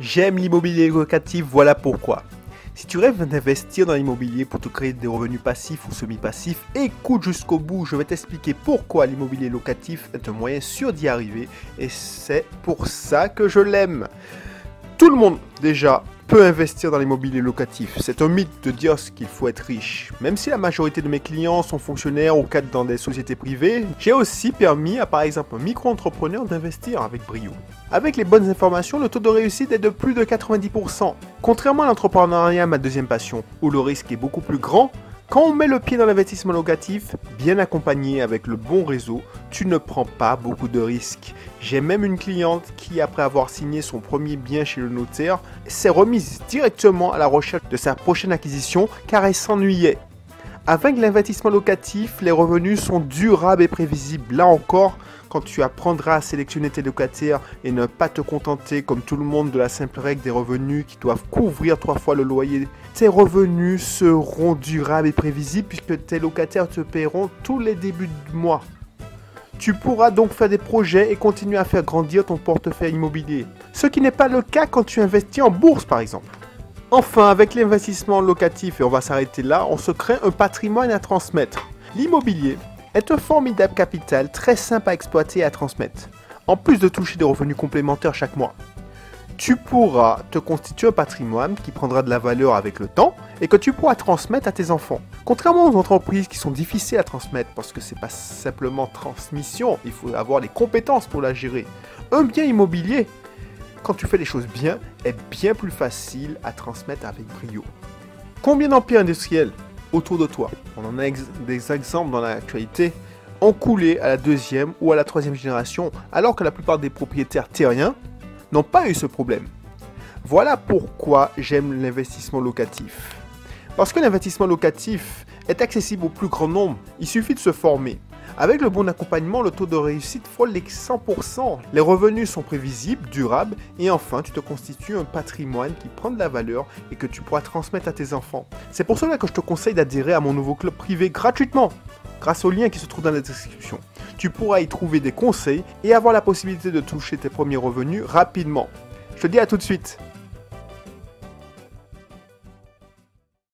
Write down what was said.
J'aime l'immobilier locatif, voilà pourquoi. Si tu rêves d'investir dans l'immobilier pour te créer des revenus passifs ou semi-passifs, écoute jusqu'au bout, je vais t'expliquer pourquoi l'immobilier locatif est un moyen sûr d'y arriver et c'est pour ça que je l'aime. Tout le monde, déjà, peut investir dans l'immobilier locatif. C'est un mythe de dire qu'il faut être riche. Même si la majorité de mes clients sont fonctionnaires ou cadres dans des sociétés privées, j'ai aussi permis à par exemple un micro-entrepreneur d'investir avec brio. Avec les bonnes informations, le taux de réussite est de plus de 90%. Contrairement à l'entrepreneuriat, ma deuxième passion, où le risque est beaucoup plus grand, quand on met le pied dans l'investissement locatif, bien accompagné avec le bon réseau, tu ne prends pas beaucoup de risques. J'ai même une cliente qui, après avoir signé son premier bien chez le notaire, s'est remise directement à la recherche de sa prochaine acquisition car elle s'ennuyait. Avec l'investissement locatif, les revenus sont durables et prévisibles. Là encore, quand tu apprendras à sélectionner tes locataires et ne pas te contenter comme tout le monde de la simple règle des revenus qui doivent couvrir 3 fois le loyer, tes revenus seront durables et prévisibles puisque tes locataires te paieront tous les débuts de mois. Tu pourras donc faire des projets et continuer à faire grandir ton portefeuille immobilier. Ce qui n'est pas le cas quand tu investis en bourse par exemple. Enfin, avec l'investissement locatif, et on va s'arrêter là, on se crée un patrimoine à transmettre. L'immobilier est un formidable capital très simple à exploiter et à transmettre. En plus de toucher des revenus complémentaires chaque mois, tu pourras te constituer un patrimoine qui prendra de la valeur avec le temps et que tu pourras transmettre à tes enfants. Contrairement aux entreprises qui sont difficiles à transmettre parce que c'est pas simplement transmission, il faut avoir les compétences pour la gérer. Un bien immobilier, quand tu fais les choses bien, est bien plus facile à transmettre avec brio. Combien d'empires industriels autour de toi, on en a des exemples dans l'actualité, ont coulé à la 2e ou à la 3e génération, alors que la plupart des propriétaires terriens n'ont pas eu ce problème. Voilà pourquoi j'aime l'investissement locatif. Parce que l'investissement locatif est accessible au plus grand nombre, il suffit de se former. Avec le bon accompagnement, le taux de réussite frôle les 100%. Les revenus sont prévisibles, durables et enfin tu te constitues un patrimoine qui prend de la valeur et que tu pourras transmettre à tes enfants. C'est pour cela que je te conseille d'adhérer à mon nouveau club privé gratuitement. Grâce au lien qui se trouve dans la description, tu pourras y trouver des conseils et avoir la possibilité de toucher tes premiers revenus rapidement. Je te dis à tout de suite.